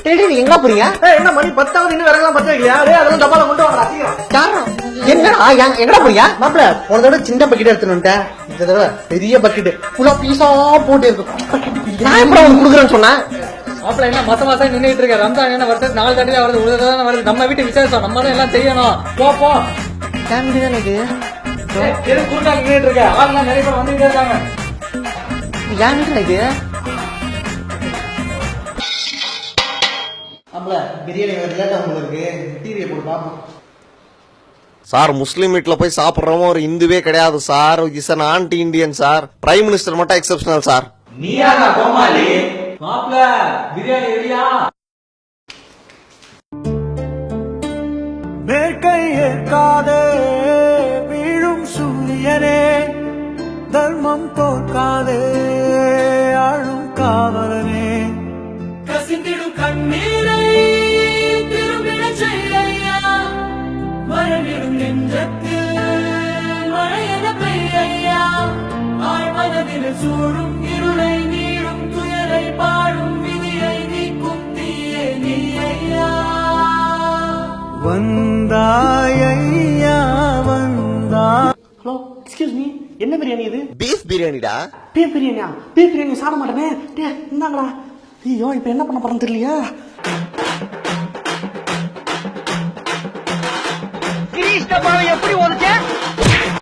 நீங்க எங்க போறீங்க? என்ன மணி 10 இன்னும் விறகலாம் பத்த வைக்கலையா? அதெல்லாம் டப்பால கொண்டு வாங்க. என்னடா எங்கடா போறீங்க? மாப்பிள போன தடவை சின்ன பக்கெட் எடுத்துன்னு வந்துட்டேன். இந்த தடவை பெரிய பக்கெட் ஃபுல்லா பீஸா போட்டு இருக்கு. நான் எப்படி உங்களுக்கு கொடுக்குறேன்னு சொன்னேன்? மாப்பிள்ள என்ன மாசம் நின்றுட்டு இருக்க? ரம்ஜான் என்ன வருஷம் 4 தடவை வருது, ஒரு தடவை வருது. நம்ம வீட்டு விசேஷம், நம்ம தான் எல்லாம் செய்யணும். போ என் வீடு தானே இது. குறுக்கா நின்றுட்டு இருக்க ஆளுலாம் நிறைய பேர் வந்துகிட்டே இருக்காங்க. என் வீடு இது. மாப்பிள பிரியாணி லேட்டா உங்களுக்கு டிவியை போட்டு பாப்போம். சார் முஸ்லீம் வீட்டுல போய் சாப்பிடுறவங்க ஒரு இந்துவே கிடையாது sir. Is an anti Indian sir. Prime minister மட்டும் எக்ஸப்ஷனல் சார். நீயாடா கோமாளி? மாப்பிள்ள பிரியாணி ரெடியா? மேற்கை ஏற்காதே வீழும் சூரியனே, தர்மம் தோற்காதே ஆளும் காவலனே, கசிந்திடும் கண்ணீரை திரும்பிட செய்யா, மரணிடும் நெஞ்சத்தில் மழையென பெய்யா, ஆழ்மனதில் சூழும் இருளை நீடும் துயரை பாடும் விதியை நீக்கும் தீயே நீ ஐயா. வந்தாயா வந்தா. ஹலோ எக்ஸ்கியூஸ் மீ, என்ன பிரியாணி இது? பீஃப் பிரியாணிடா. பீஃப் பிரியாணியா? பீஃப் பிரியாணி சாப்பிட மாட்டேனே. டே இந்தாங்களா. ஐயோ இப்ப என்ன பண்ண போறேன்னு தெரியலையா?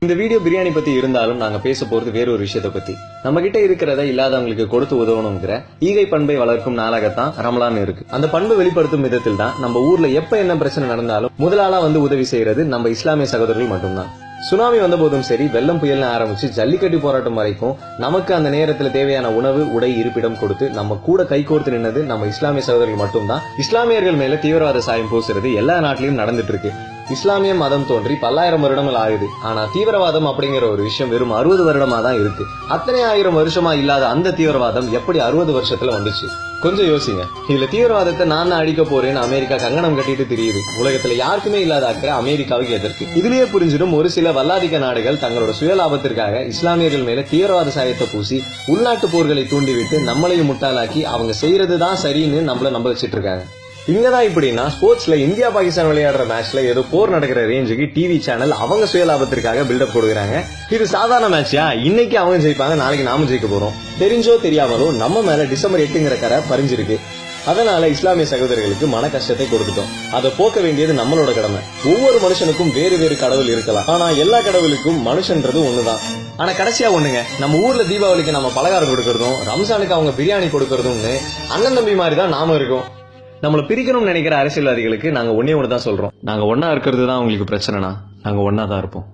இந்த வீடியோ பிரியாணி பத்தி இருந்தாலும் நாங்க பேச போறது வேற ஒரு விஷயத்த பத்தி. நம்ம கிட்ட இருக்கிறத இல்லாதவங்களுக்கு கொடுத்து உதவணுங்கிற ஈகை பண்பை வளர்க்கும் நாளாகத்தான் ரமலான் இருக்கு. அந்த பண்பு வெளிப்படுத்தும் விதத்தில் தான் நம்ம ஊர்ல எப்ப என்ன பிரச்சனை நடந்தாலும் முதலாளா வந்து உதவி செய்யறது நம்ம இஸ்லாமிய சகோதரர்கள் மட்டும்தான். சுனாமி வந்த போதும் சரி, வெள்ளம் புயல்னு ஆரம்பிச்சு ஜல்லிக்கட்டு போராட்டம் வரைக்கும் நமக்கு அந்த நேரத்துல தேவையான உணவு, உடை, இருப்பிடம் கொடுத்து நம்ம கூட கைகோர்த்து நின்னது நம்ம இஸ்லாமிய சகோதரர்கள் மட்டும்தான். இஸ்லாமியர்கள் மேல தீவிரவாத சாயம் பூசுறது எல்லா நாட்டிலையும் நடந்துட்டு இருக்கு. இஸ்லாமிய மதம் தோன்றி 10,000 வருடங்கள் ஆகுது. ஆனா தீவிரவாதம் அப்படிங்கிற ஒரு விஷயம் வெறும் 60 வருடமா தான் இருக்கு. அத்தனை 1000 வருஷமா இல்லாத அந்த தீவிரவாதம் எப்படி 60 வருஷத்துல வந்துச்சு? கொஞ்சம் யோசிங்க. இதுல தீவிரவாதத்தை நான் அடிக்க போறேன்னு அமெரிக்கா கங்கணம் கட்டிட்டு தெரியுது. உலகத்துல யாருக்குமே இல்லாத அக்கறை அமெரிக்காவுக்கு எதற்கு? இதுலயே புரிஞ்சிடும் ஒரு சில வல்லாதிக்க நாடுகள் தங்களோட சுயலாபத்திற்காக இஸ்லாமியர்கள் மேல தீவிரவாத சாயத்தை பூசி உள்நாட்டு போர்களை தூண்டிவிட்டு நம்மளையும் முட்டாளாக்கி அவங்க செய்யறதுதான் சரின்னு நம்மள நம்ப வச்சிட்டு இருக்காங்க. இங்கதான் இப்படின்னா ஸ்போர்ட்ஸ்ல இந்தியா பாகிஸ்தான் விளையாடுற மேட்ச்ல ஏதோ போர் நடக்கிற ரேஞ்சுக்கு டிவி சேனல் அவங்க சுயலாபத்திற்காக பில்டப் கொடுக்குறாங்க. இது சாதாரண மேட்சியா? இன்னைக்கு அவங்க ஜெயிப்பாங்க, நாளைக்கு நாம ஜெயிக்க போறோம். தெரிஞ்சோ தெரியாமலோ நம்ம மேல டிசம்பர் 8ங்கிற கரை பறிஞ்சிருக்கு. அதனால இஸ்லாமிய சகோதரர்களுக்கு மன கஷ்டத்தை கொடுத்துட்டோம். அதை போக்க வேண்டியது நம்மளோட கடமை. ஒவ்வொரு மனுஷனுக்கும் வேறு வேறு கடவுள் இருக்கலாம். ஆனா எல்லா கடவுளுக்கும் மனுஷன்றது ஒண்ணுதான். ஆனா கடைசியா ஒண்ணுங்க, நம்ம ஊர்ல தீபாவளிக்கு நம்ம பலகாரம் கொடுக்கறதும், ரம்ஜானுக்கு அவங்க பிரியாணி கொடுக்கறதும்னு அண்ணன் தம்பி மாதிரி தான் நாம இருக்கோம். நம்மளை பிரிக்கணும்னு நினைக்கிற அரசியல்வாதிகளுக்கு நாங்க ஒன்னே ஒன்று தான் சொல்றோம். நாங்க ஒன்னா இருக்கிறது தான் உங்களுக்கு பிரச்சனைனா நாங்க ஒன்னா தான் இருப்போம்.